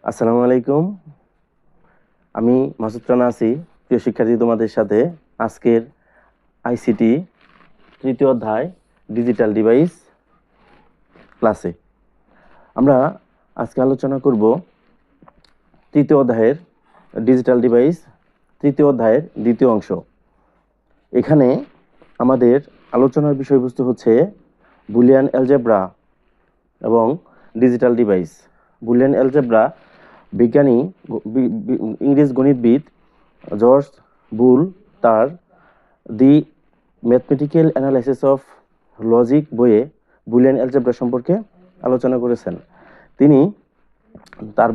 আসসালামু আলাইকুম। আমি মাসুদ রানা আছি, প্রিয় শিক্ষার্থী, তোমাদের সাথে আজকের আইসিটি তৃতীয় অধ্যায় ডিজিটাল ডিভাইস ক্লাসে আমরা আজকে আলোচনা করব তৃতীয় অধ্যায়ের ডিজিটাল ডিভাইস তৃতীয় অধ্যায়ের দ্বিতীয় অংশ। এখানে আমাদের আলোচনার বিষয়বস্তু হচ্ছে বুলিয়ান অ্যালজেব্রা এবং ডিজিটাল ডিভাইস। বুলিয়ান অ্যালজেব্রা বিজ্ঞানী ইংরেজ গণিতবিদ জর্জ বুল তার দি ম্যাথমেটিক্যাল অ্যানালাইসিস অফ লজিক বইয়ে বুলিয়ান অ্যালজেব্রা সম্পর্কে আলোচনা করেছেন। তিনি তার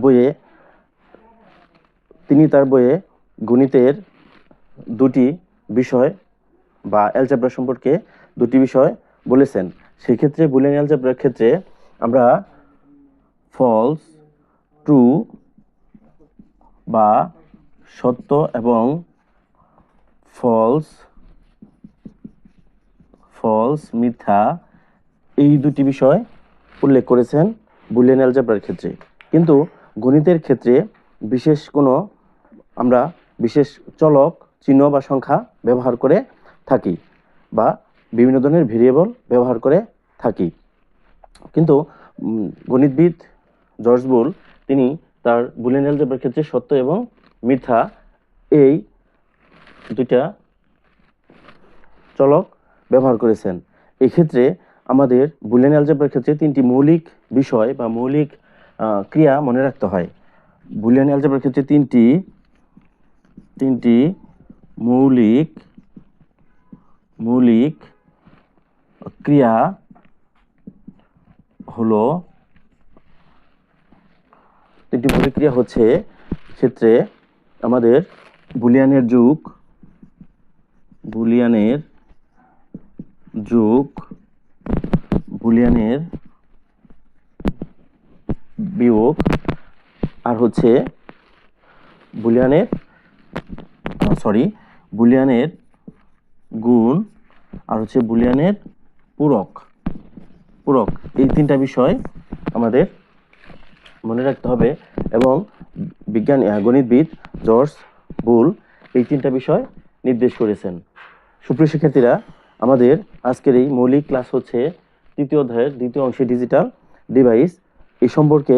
বইয়ে গণিতের দুটি বিষয় বা অ্যালজেব্রা সম্পর্কে দুটি বিষয় বলেছেন। সেক্ষেত্রে বুলিয়ান অ্যালজেব্রার ক্ষেত্রে আমরা ফলস, ট্রু বা সত্য এবং ফলস মিথ্যা এই দুটি বিষয় উল্লেখ করেছেন বুলিয়ান অ্যালজেব্রার ক্ষেত্রে। কিন্তু গণিতের ক্ষেত্রে আমরা বিশেষ চলক, চিহ্ন বা সংখ্যা ব্যবহার করে থাকি বা বিভিন্ন ধরনের ভেরিয়েবল ব্যবহার করে থাকি। কিন্তু গণিতবিদ জর্জ বুল তিনি তার বুলিয়ান অ্যালজেব্রার ক্ষেত্রে সত্য এবং মিথ্যা এই দুইটা চলক ব্যবহার করেছেন। এই ক্ষেত্রে আমাদের বুলিয়ান অ্যালজেব্রার ক্ষেত্রে তিনটি মৌলিক বিষয় বা মৌলিক ক্রিয়া মনে রাখতে হয়। বুলিয়ান অ্যালজেব্রার ক্ষেত্রে তিনটি মৌলিক ক্রিয়া হচ্ছে ক্ষেত্রে আমাদের বুলিয়ানের বিয়োগ, আর হচ্ছে বুলিয়ানের গুণ, আর হচ্ছে বুলিয়ানের পূরক। এই তিনটা বিষয় আমাদের মনে রাখতে হবে এবং গণিতবিদ জর্জ বুল এই তিনটা বিষয় নির্দেশ করেছেন। সুপ্রিয় শিক্ষার্থীরা, আমাদের আজকের এই মৌলিক ক্লাস হচ্ছে তৃতীয় অধ্যায়ের দ্বিতীয় অংশে ডিজিটাল ডিভাইস। এই সম্পর্কে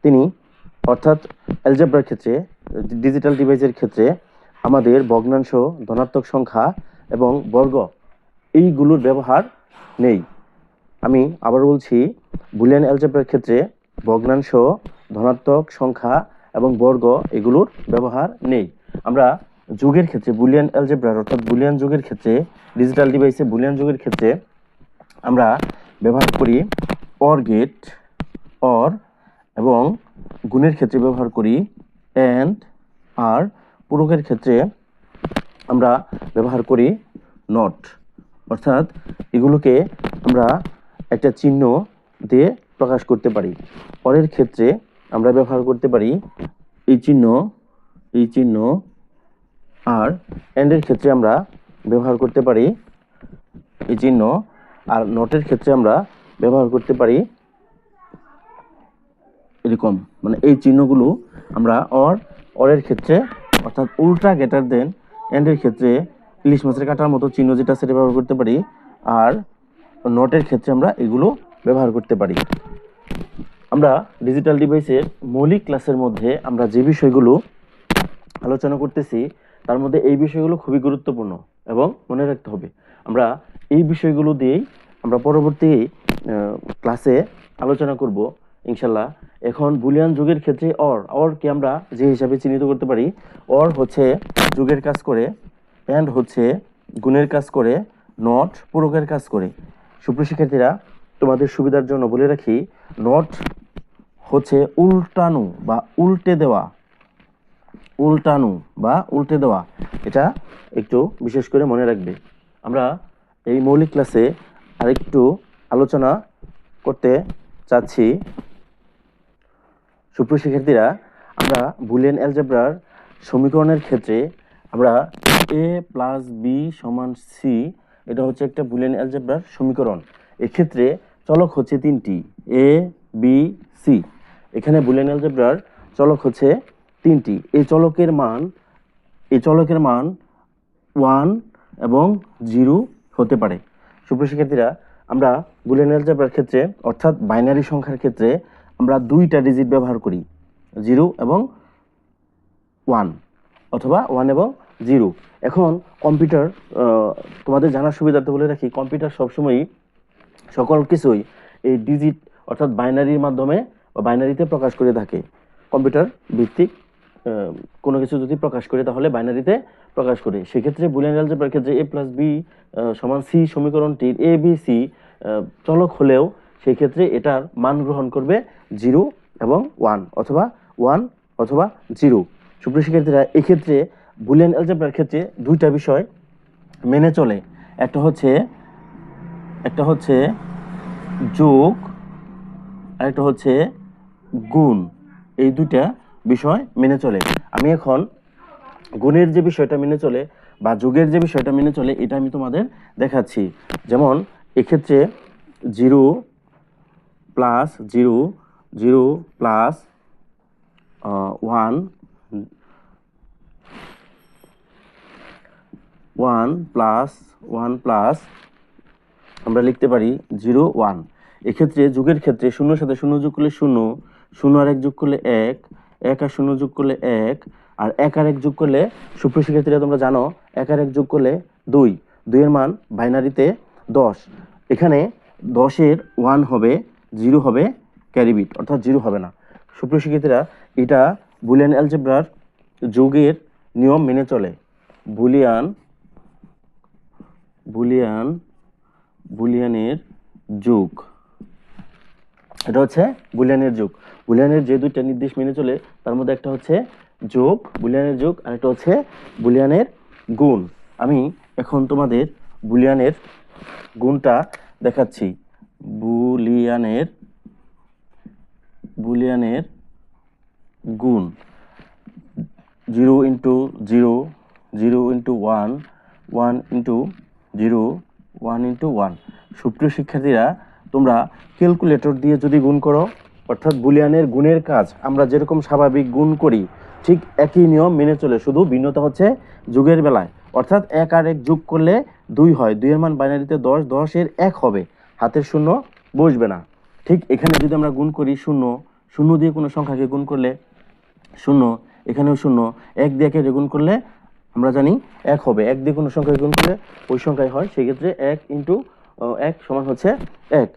তিনি অর্থাৎ অ্যালজেব্রার ক্ষেত্রে, ডিজিটাল ডিভাইসের ক্ষেত্রে আমাদের ভগ্নাংশ, ধনাত্মক সংখ্যা এবং বর্গ এইগুলোর ব্যবহার নেই। আমি আবার বলছি, বুলিয়ান অ্যালজেব্রার ক্ষেত্রে ভগ্নাংশ, ধনাত্মক সংখ্যা এবং বর্গ এগুলোর ব্যবহার নেই। আমরা যুগের ক্ষেত্রে বুলিয়ান অ্যালজেব্রার অর্থাৎ বুলিয়ান যুগের ক্ষেত্রে, ডিজিটাল ডিভাইসে বুলিয়ান যুগের ক্ষেত্রে আমরা ব্যবহার করি অর গেট, এবং গুণের ক্ষেত্রে ব্যবহার করি অ্যান্ড, আর পূরকের ক্ষেত্রে আমরা ব্যবহার করি নট। অর্থাৎ এগুলোকে আমরা একটা চিহ্ন দিয়ে প্রকাশ করতে পারি। অরের ক্ষেত্রে আমরা ব্যবহার করতে পারি এই চিহ্ন, আর অ্যান্ডের ক্ষেত্রে আমরা ব্যবহার করতে পারি এই চিহ্ন, আর নটের ক্ষেত্রে আমরা ব্যবহার করতে পারি এরকম। মানে এই চিহ্নগুলো আমরা অরের ক্ষেত্রে অর্থাৎ উল্টা গ্রেটার দেন অ্যান্ডের ক্ষেত্রে ইলিশ মাছের কাটার মতো চিহ্ন যেটা সেটা ব্যবহার করতে পারি, আর নটের ক্ষেত্রে আমরা এগুলো ব্যবহার করতে পারি। আমরা ডিজিটাল ডিভাইসের মৌলিক ক্লাসের মধ্যে আমরা যে বিষয়গুলো আলোচনা করতেছি তার মধ্যে এই বিষয়গুলো খুবই গুরুত্বপূর্ণ এবং মনে রাখতে হবে। আমরা এই বিষয়গুলো দিয়েই আমরা পরবর্তী ক্লাসে আলোচনা করব ইনশাল্লাহ। এখন বুলিয়ান যুগের ক্ষেত্রে অরকে আমরা যে হিসাবে চিহ্নিত করতে পারি, অর হচ্ছে যুগের কাজ করে, অ্যান্ড হচ্ছে গুণের কাজ করে, নট পূরকের কাজ করে। সুপ্রিয় শিক্ষার্থীরা, তোমাদের সুবিধার জন্য বলে রাখি, নট হচ্ছে উল্টানো বা উল্টে দেওয়া, এটা একটু বিশেষ করে মনে রাখবে। আমরা এই মৌলিক ক্লাসে আরেকটু আলোচনা করতে চাচ্ছি। সুপ্রিয় শিক্ষার্থীরা, আমরা বুলিয়ান অ্যালজেব্রার সমীকরণের ক্ষেত্রে আমরা a প্লাস বি সমান সি, এটা হচ্ছে একটা বুলিয়ান অ্যালজেব্রার সমীকরণ। এক্ষেত্রে চলক হচ্ছে তিনটি, এ বি সি। এখানে বুলিয়ান অ্যালজেব্রার চলক হচ্ছে 3টি। এই চলকের মান 1 এবং 0 হতে পারে। সুপ্রিয় শিক্ষার্থীরা, আমরা বুলিয়ান অ্যালজেব্রার ক্ষেত্রে অর্থাৎ বাইনারি সংখ্যার ক্ষেত্রে আমরা 2টা ডিজিট ব্যবহার করি, 0 এবং 1 অথবা 1 এবং 0। এখন কম্পিউটার, তোমাদের জানার সুবিধার্থে বলে রাখি, কম্পিউটার সবসময়ই সকল কিছুই এই ডিজিট অর্থাৎ বাইনারির মাধ্যমে বা বাইনারিতে প্রকাশ করে থাকে। কম্পিউটার ভিত্তিক কোনো কিছু যদি প্রকাশ করে তাহলে বাইনারিতে প্রকাশ করে। সেক্ষেত্রে বুলিয়ান অ্যালজেব্রার ক্ষেত্রে a+b সমান c সমীকরণটির a b c চলক হলেও সেই ক্ষেত্রে এটার মান গ্রহণ করবে 0 এবং 1 অথবা 1 অথবা 0। সুপ্রিয় শিক্ষার্থীরা, এক্ষেত্রে বুলিয়ান অ্যালজেব্রার ক্ষেত্রে 2টা বিষয় মেনে চলে। একটা হচ্ছে যোগ আর একটা হচ্ছে গুণ। এই 2টা বিষয় মেনে চলে। আমি এখন গুণের যে বিষয়টা মেনে চলে বা যোগের যে বিষয়টা মেনে চলে এটা আমি তোমাদের দেখাচ্ছি। যেমন এক্ষেত্রে 0 প্লাস 0 0 প্লাস 1 1 প্লাস 1 প্লাস আমরা লিখতে পারি 0 1। এক্ষেত্রে যোগের ক্ষেত্রে 0 সাথে 0 যোগ করলে 0, 0 আর 1 যোগ করলে 1, 1 আর 0 যোগ করলে 1, আর 1 আর 1 যোগ করলে, সুপ্রিয় শিক্ষার্থীরা তোমরা জানো 1 আর 1 যোগ করলে 2, 2 এর মান বাইনারিতে 10। এখানে 10 এর 1 হবে, 0 হবে ক্যারি বিট, অর্থাৎ 0 হবে না। সুপ্রিয় শিক্ষার্থীরা, এটা বুলিয়ান অ্যালজেব্রার যোগের নিয়ম মেনে চলে। বুলিয়ানের যোগ, এটা হচ্ছে বুলিয়ানের যোগ। বুলিয়ানের যে 2টা নির্দেশ মেনে চলে তার মধ্যে একটা হচ্ছে যোগ, বুলিয়ানের যোগ, আর একটা হচ্ছে বুলিয়ানের গুণ। আমি এখন তোমাদের বুলিয়ানের গুণটা দেখাচ্ছি। বুলিয়ানের গুণ 0 ইন্টু 0, 0 ইন্টু 1, 1 ইন্টু 0, 1 ইন্টু 1। সুপ্রিয় শিক্ষার্থীরা, তোমরা ক্যালকুলেটর দিয়ে যদি গুণ করো, অর্থাৎ বুলিয়ানের গুণের কাজ আমরা যেরকম স্বাভাবিক গুণ করি ঠিক একই নিয়ম মেনে চলে, শুধু ভিন্নতা হচ্ছে যোগের বেলায়। অর্থাৎ 1 আর 1 যোগ করলে 2 হয়, 2 এর মান বাইনারিতে 10, 10 এর 1 হবে, হাতের শূন্য বসবে না। ঠিক এখানে যদি আমরা গুণ করি 0, 0 দিয়ে কোনো সংখ্যাকে গুণ করলে 0, এখানেও 0, 1 দিয়ে একে গুণ করলে আমরা জানি 1 হবে, 1 দিয়ে কোনো সংখ্যাকে গুণ করলে ওই সংখ্যাই হয়। সেক্ষেত্রে 1 ইন্টু 1 সমান হচ্ছে 1।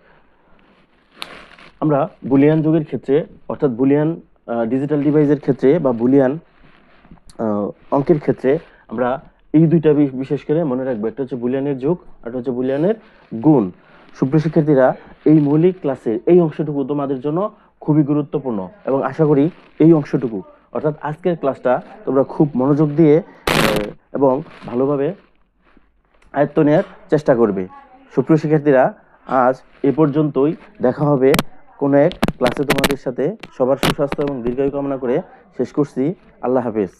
আমরা বুলিয়ান যোগের ক্ষেত্রে অর্থাৎ বুলিয়ান ডিজিটাল ডিভাইসের ক্ষেত্রে বা বুলিয়ান অঙ্কের ক্ষেত্রে আমরা এই 2টা বিশেষ করে মনে রাখবো। একটা হচ্ছে বুলিয়ানের যোগ আর একটা হচ্ছে বুলিয়ানের গুণ। সুপ্রিয় শিক্ষার্থীরা, এই মৌলিক ক্লাসের এই অংশটুকু তোমাদের জন্য খুবই গুরুত্বপূর্ণ এবং আশা করি এই অংশটুকু অর্থাৎ আজকের ক্লাসটা তোমরা খুব মনোযোগ দিয়ে এবং ভালোভাবে আয়ত্ত নেওয়ার চেষ্টা করবে। সুপ্রিয় শিক্ষার্থীরা, আজ এ পর্যন্তই। দেখা হবে কোনো এক ক্লাসে তোমাদের সাথে। সবার সুস্বাস্থ্য এবং দীর্ঘায়ু কামনা করে শেষ করছি। আল্লাহ হাফেজ।